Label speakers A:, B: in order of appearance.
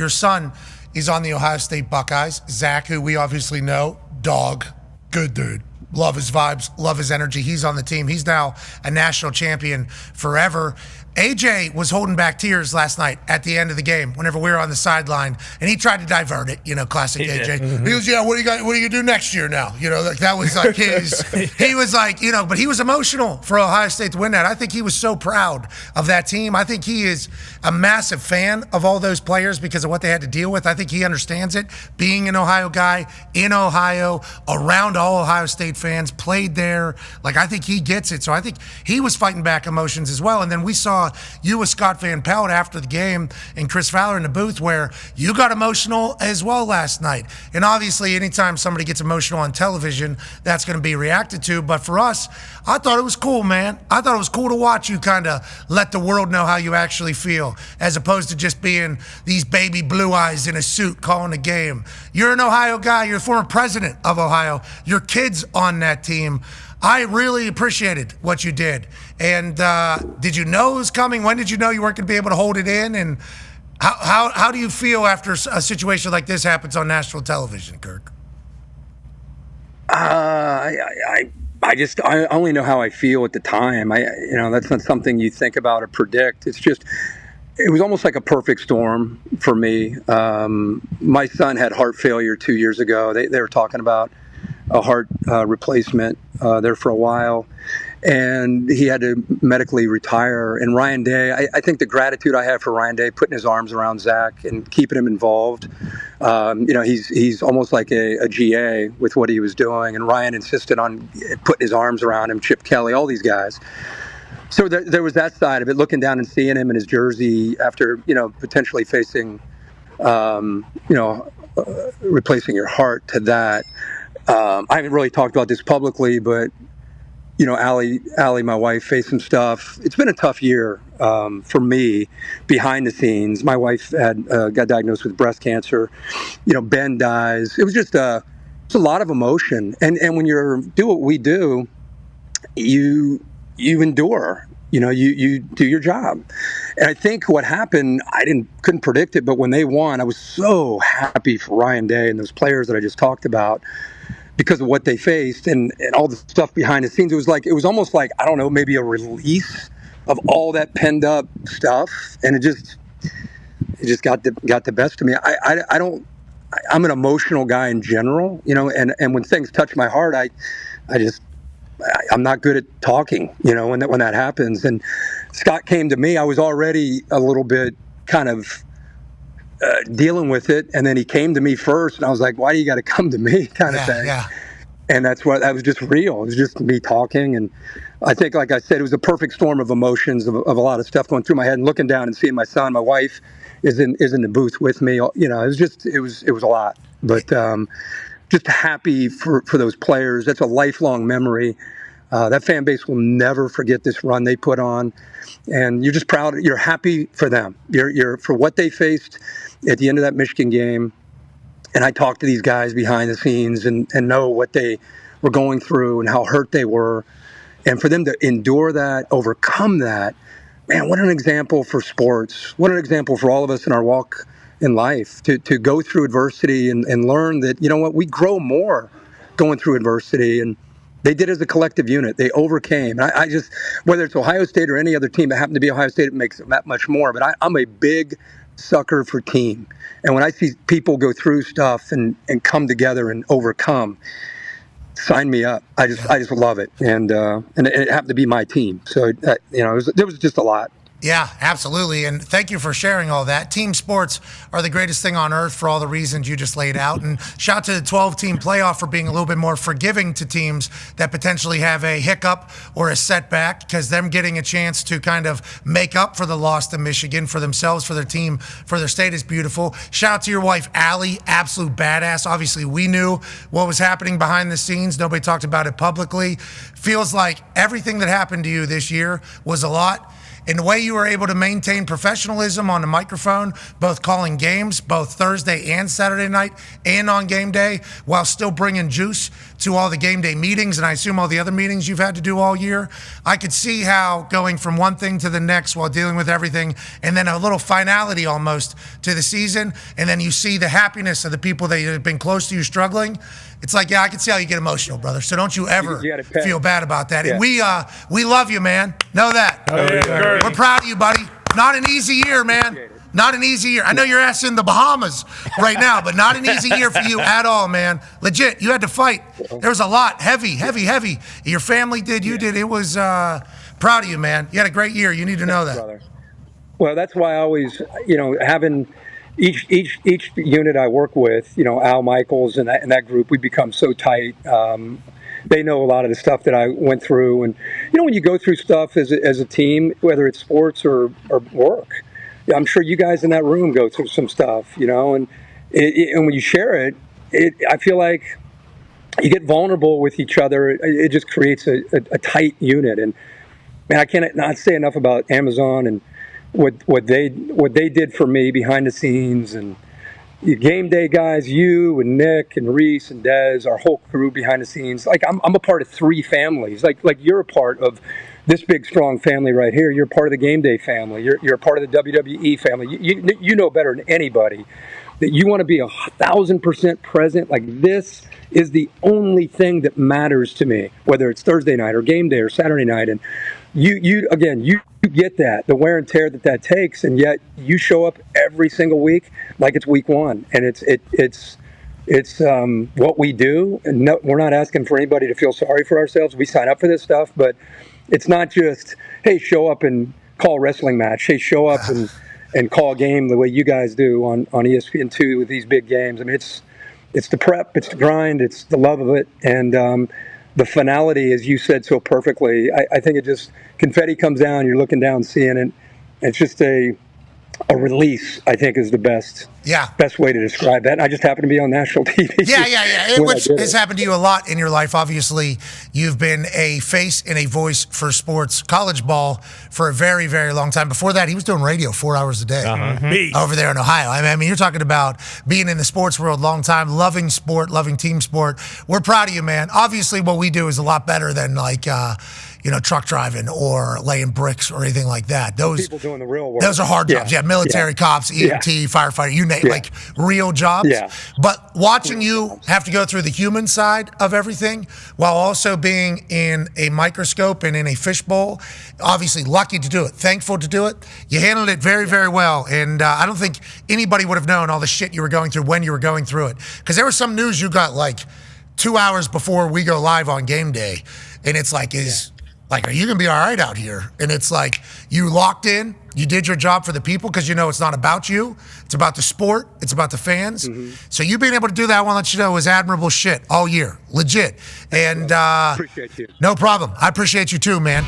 A: Your son is on the Ohio State Buckeyes. Zach, who we obviously know, dog, good dude. Love his vibes, love his energy. He's on the team. He's now a national champion forever. AJ was holding back tears last night at the end of the game whenever we were on the sideline, and he tried to divert it, classic AJ. Mm-hmm. He was, what do you do next year now? Like that was like his, he was like, but he was emotional for Ohio State to win that. I think he was so proud of that team. I think he is a massive fan of all those players because of what they had to deal with. I think he understands it, being an Ohio guy, in Ohio, around all Ohio State fans, played there. Like, I think he gets it. So I think he was fighting back emotions as well. And then we saw you with Scott Van Pelt after the game and Chris Fowler in the booth where you got emotional as well last night. And obviously, anytime somebody gets emotional on television, that's going to be reacted to. But for us, I thought it was cool, man. I thought it was cool to watch you kind of let the world know how you actually feel, as opposed to just being these baby blue eyes in a suit calling a game. You're an Ohio guy. You're the former president of Ohio. Your kid's on that team. I really appreciated what you did. And did you know it was coming? When did you know you weren't going to be able to hold it in? And how do you feel after a situation like this happens on national television, Kirk?
B: I only know how I feel at the time. That's not something you think about or predict. It was almost like a perfect storm for me. My son had heart failure 2 years ago. They were talking about a heart replacement there for a while, and he had to medically retire. And Ryan Day, I think the gratitude I have for Ryan Day putting his arms around Zach and keeping him involved. He's almost like a GA with what he was doing, and Ryan insisted on putting his arms around him. Chip Kelly, all these guys. So there was that side of it, looking down and seeing him in his jersey after potentially facing replacing your heart to that. I haven't really talked about this publicly, but Allie, my wife, faced some stuff. It's been a tough year for me behind the scenes. My wife got diagnosed with breast cancer. Ben dies. It was just it's a lot of emotion. And when you do what we do, you endure. You do your job. And I think what happened, couldn't predict it, but when they won, I was so happy for Ryan Day and those players that I just talked about, because of what they faced and all the stuff behind the scenes. It was almost like, I don't know, maybe a release of all that penned up stuff. And it just got the best of me. I'm an emotional guy in general, and when things touch my heart, I'm not good at talking, when that happens. And Scott came to me, I was already a little bit kind of dealing with it, and then he came to me first, and I was like, why do you got to come to me, kind of thing. Yeah. And that was just real. It was just me talking. And I think, like I said, it was a perfect storm of emotions, of a lot of stuff going through my head, and looking down and seeing my son. My wife is in the booth with me. It was a lot. But just happy for those players. That's a lifelong memory. That fan base will never forget this run they put on, and you're just proud. You're happy for them. You're for what they faced at the end of that Michigan game. And I talked to these guys behind the scenes and know what they were going through and how hurt they were, and for them to endure that, overcome that. Man, what an example for sports! What an example for all of us in our walk in life to go through adversity and learn that we grow more going through adversity. And they did as a collective unit. They overcame. And I just, whether it's Ohio State or any other team that happened to be Ohio State, it makes it that much more. But I'm a big sucker for team. And when I see people go through stuff and come together and overcome, sign me up. I just love it. And it happened to be my team. So, there was just a lot.
A: Yeah, absolutely. And thank you for sharing all that. Team sports are the greatest thing on earth for all the reasons you just laid out. And shout out to the 12-team playoff for being a little bit more forgiving to teams that potentially have a hiccup or a setback, because them getting a chance to kind of make up for the loss to Michigan for themselves, for their team, for their state is beautiful. Shout out to your wife, Allie, absolute badass. Obviously, we knew what was happening behind the scenes. Nobody talked about it publicly. Feels like everything that happened to you this year was a lot. and the way you were able to maintain professionalism on the microphone, both calling games, both Thursday and Saturday night, and on game day, while still bringing juice to all the game day meetings, and I assume all the other meetings you've had to do all year. I could see how going from one thing to the next while dealing with everything, and then a little finality almost to the season, and then you see the happiness of the people that have been close to you struggling. It's like, yeah, I can see how you get emotional, brother. So don't you ever feel bad about that. Yeah. And we love you, man. Know that. We're proud of you, buddy. Not an easy year, man. Not an easy year. I know your ass in the Bahamas right now, but not an easy year for you at all, man. Legit, you had to fight. There was a lot. Heavy. Your family did, you did. It was proud of you, man. You had a great year. You need to know that. Brother.
B: Well, that's why I always, having each unit I work with, Al Michaels and that group, we become so tight. They know a lot of the stuff that I went through. And, when you go through stuff as a team, whether it's sports or work, I'm sure you guys in that room go through some stuff, and when you share it, I feel like you get vulnerable with each other. It just creates a tight unit. And man, I can't not say enough about Amazon and what they did for me behind the scenes, and the game day guys, you and Nick and Reese and Dez, our whole crew behind the scenes. Like I'm a part of three families. Like you're a part of this big, strong family right here. You're part of the game day family. You're a part of the WWE family. You know better than anybody that you want to be 1,000% present. Like this is the only thing that matters to me, whether it's Thursday night or game day or Saturday night. And you get that, the wear and tear that takes, and yet you show up every single week like it's week one, and it's what we do. And no, we're not asking for anybody to feel sorry for ourselves. We sign up for this stuff, but it's not just, hey, show up and call a wrestling match. Hey, show up and call a game the way you guys do on ESPN2 with these big games. I mean, it's the prep, it's the grind, it's the love of it, and the finality, as you said so perfectly. I think it just, confetti comes down, you're looking down, seeing it. It's just a release, I think, is the best way to describe that. And I just happen to be on national TV.
A: Yeah. Which has happened to you a lot in your life. Obviously, you've been a face and a voice for sports, college ball, for a very, very long time. Before that, he was doing radio 4 hours a day over there in Ohio. I mean, you're talking about being in the sports world a long time, loving sport, loving team sport. We're proud of you, man. Obviously, what we do is a lot better than truck driving or laying bricks or anything like that. Those
B: people doing the real work.
A: Those are hard jobs. Yeah, military, cops, EMT, firefighter, you name like real jobs. Yeah. But watching you have to go through the human side of everything while also being in a microscope and in a fishbowl, obviously lucky to do it, thankful to do it. You handled it very, very well. And I don't think anybody would have known all the shit you were going through when you were going through it. Because there was some news you got like 2 hours before we go live on game day. And it's like, are you going to be all right out here? And it's like, you locked in, you did your job for the people because it's not about you. It's about the sport. It's about the fans. Mm-hmm. So you being able to do that, I want to let you know, is admirable shit all year. Legit. And
B: appreciate you.
A: No problem. I appreciate you too, man.